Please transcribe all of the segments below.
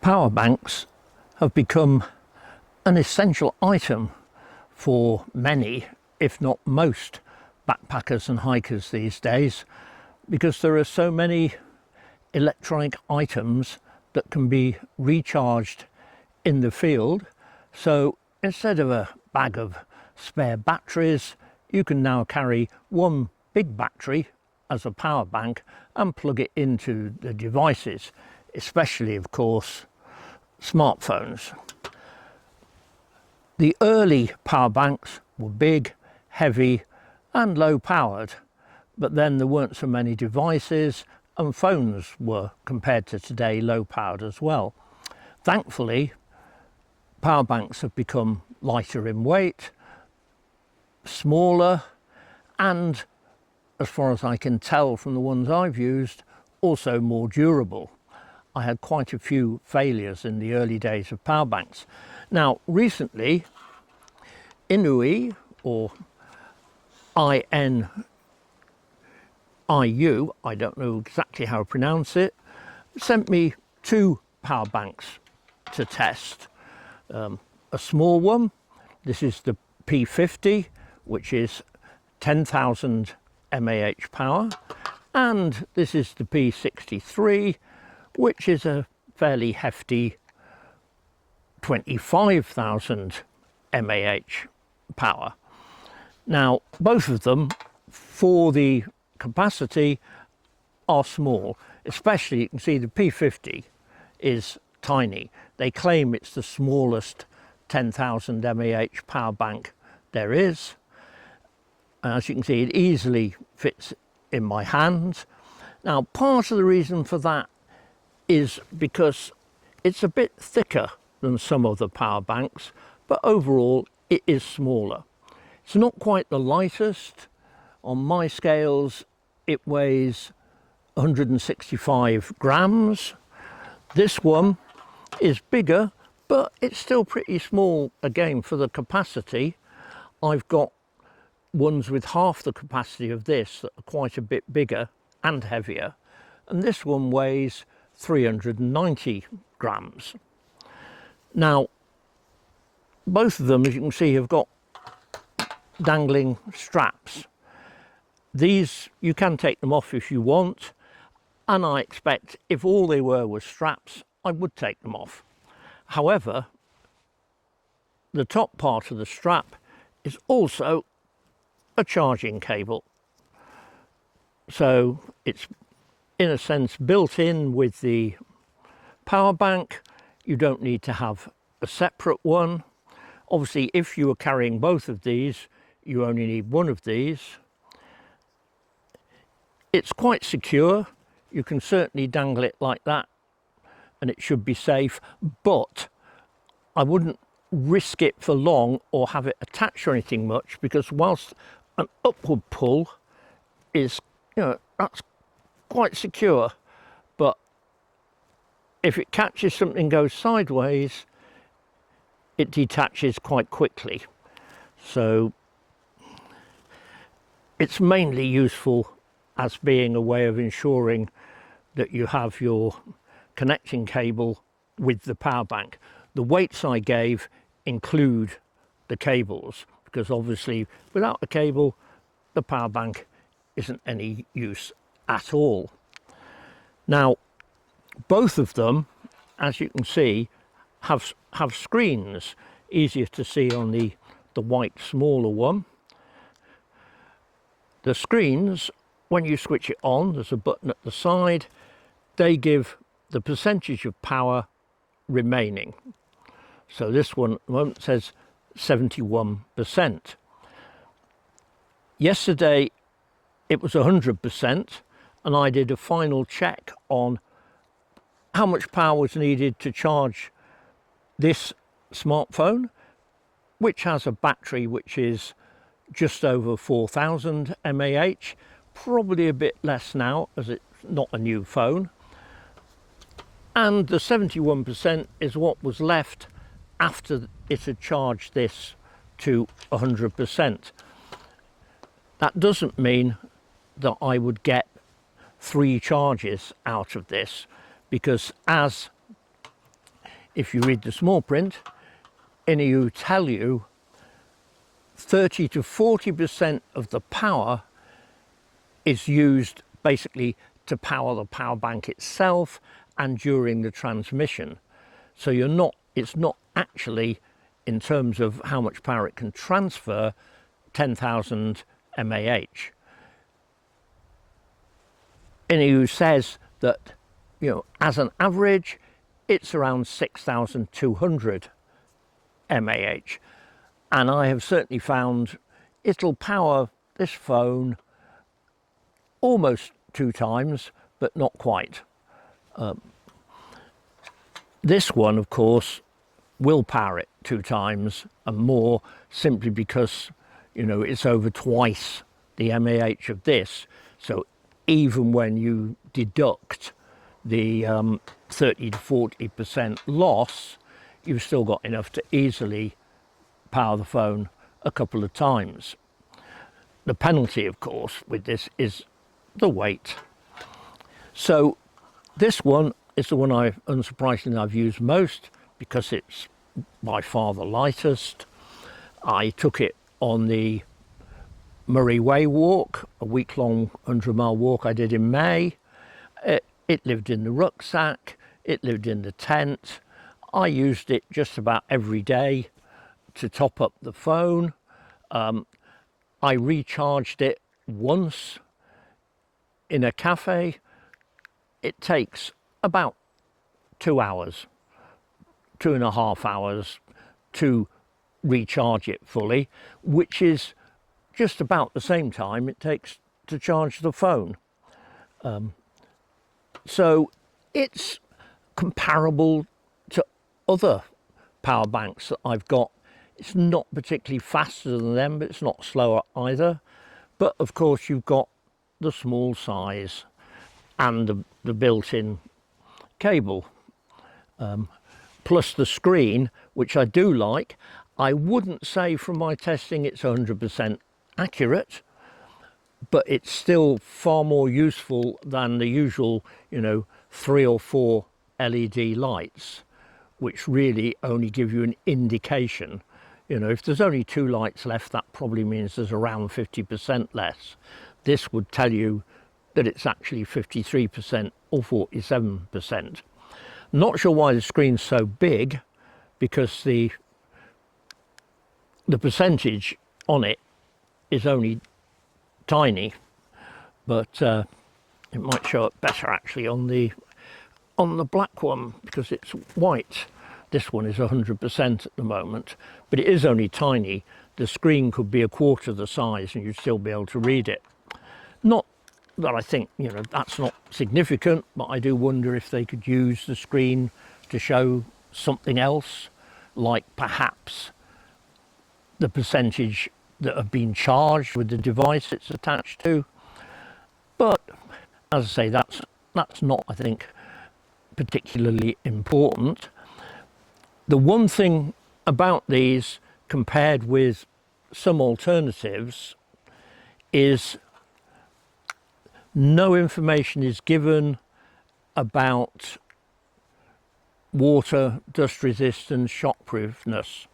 Power banks have become an essential item for many, if not most, backpackers and hikers these days, because there are so many electronic items that can be recharged in the field. So instead of a bag of spare batteries, you can now carry one big battery as a power bank and plug it into the devices, especially of course smartphones. The early power banks were big, heavy and low powered, but then there weren't so many devices and phones were, compared to today, low powered as well. Thankfully, power banks have become lighter in weight, smaller, and as far as I can tell from the ones I've used, also more durable. I had quite a few failures in the early days of power banks. Now, recently, INIU, or INIU, I don't know exactly how to pronounce it, sent me two power banks to test. A small one, this is the P50, which is 10,000 mAh power, and this is the P63, which is a fairly hefty 25,000 mAh power. Now, both of them, for the capacity, are small. Especially, you can see the P50 is tiny. They claim it's the smallest 10,000 mAh power bank there is. As you can see, it easily fits in my hand. Now, part of the reason for that is because it's a bit thicker than some of the power banks, but overall it is smaller. It's not quite the lightest. On my scales it weighs 165 grams. This one is bigger, but it's still pretty small again for the capacity. I've got ones with half the capacity of this that are quite a bit bigger and heavier, and this one weighs 390 grams. Now, both of them, as you can see, have got dangling straps. These, you can take them off if you want, and I expect if all they were was straps, I would take them off. However, the top part of the strap is also a charging cable. So it's in a sense built in with the power bank. You don't need to have a separate one. Obviously, if you were carrying both of these, you only need one of these. It's quite secure. You can certainly dangle it like that and it should be safe, but I wouldn't risk it for long or have it attached or anything much, because whilst an upward pull is, that's quite secure, but if it catches something, goes sideways, it detaches quite quickly. So it's mainly useful as being a way of ensuring that you have your connecting cable with the power bank. The weights I gave include the cables, because obviously without a cable the power bank isn't any use at all. Now, both of them, as you can see, have screens. Easier to see on the white smaller one. The screens, when you switch it on, there's a button at the side. They give the percentage of power remaining. So this one at the moment says 71%. Yesterday it was 100%, and I did a final check on how much power was needed to charge this smartphone, which has a battery which is just over 4,000 mAh, probably a bit less now as it's not a new phone. And the 71% is what was left after it had charged this to 100%. That doesn't mean that I would get 3 charges out of this, because as if you read the small print, INIU tell you 30 to 40% of the power is used basically to power the power bank itself and during the transmission. So it's not actually, in terms of how much power it can transfer, 10,000 mAh. INIU says that, as an average, it's around 6,200 mAh. And I have certainly found it'll power this phone almost 2 times, but not quite. This one, of course, will power it 2 times and more, simply because, it's over twice the mAh of this. So even when you deduct the 30 to 40% loss, you've still got enough to easily power the phone a couple of times. The penalty, of course, with this is the weight. So this one is the one unsurprisingly I've used most, because it's by far the lightest. I took it on the Murray Way walk, a week-long 100-mile walk I did in May. It lived in the rucksack, it lived in the tent. I used it just about every day to top up the phone. I recharged it once in a cafe. It takes about 2 hours, 2.5 hours to recharge it fully, which is just about the same time it takes to charge the phone. So it's comparable to other power banks that I've got. It's not particularly faster than them, but it's not slower either. But of course you've got the small size and the built-in cable, plus the screen, which I do like. I wouldn't say from my testing it's 100% accurate, but it's still far more useful than the usual 3 or 4 LED lights, which really only give you an indication. If there's only 2 lights left, that probably means there's around 50% less. This would tell you that it's actually 53% or 47%. Not sure why the screen's so big, because the percentage on it is only tiny, but it might show up better actually on the black one, because it's white. This one is 100% at the moment, but it is only tiny. The screen could be 1/4 the size and you'd still be able to read it. Not that I think that's not significant, but I do wonder if they could use the screen to show something else, like perhaps the percentage that have been charged with the device it's attached to. But as I say, that's not, I think, particularly important. The one thing about these, compared with some alternatives, is no information is given about water, dust resistance, shockproofness.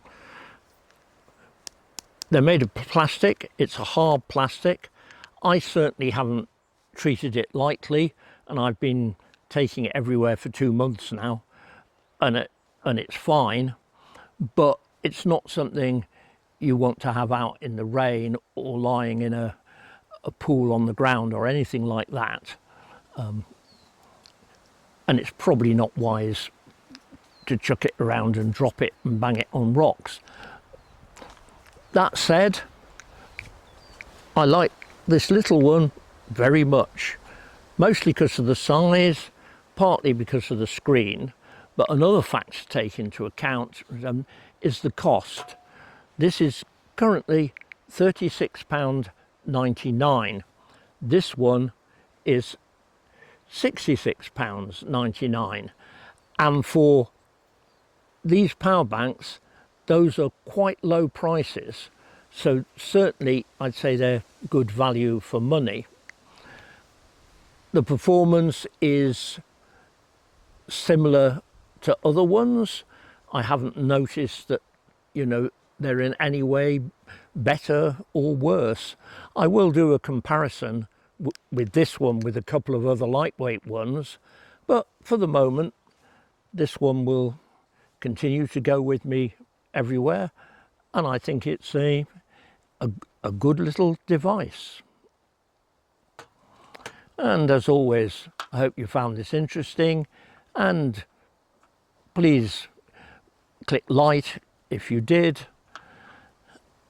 They're made of plastic. It's a hard plastic. I certainly haven't treated it lightly, and I've been taking it everywhere for 2 months now, and it's fine, but it's not something you want to have out in the rain or lying in a pool on the ground or anything like that. And it's probably not wise to chuck it around and drop it and bang it on rocks. That said, I like this little one very much, mostly because of the size, partly because of the screen, but another factor to take into account is the cost. This is currently £36.99. This one is £66.99, and for these power banks, those are quite low prices, so certainly I'd say they're good value for money. The performance is similar to other ones. I haven't noticed that, you know, they're in any way better or worse. I will do a comparison with this one with a couple of other lightweight ones, but for the moment this one will continue to go with me everywhere, and I think it's a good little device. And as always, I hope you found this interesting, and please click like if you did.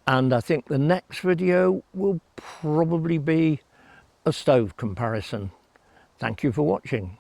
And I think the next video will probably be a stove comparison. Thank you for watching.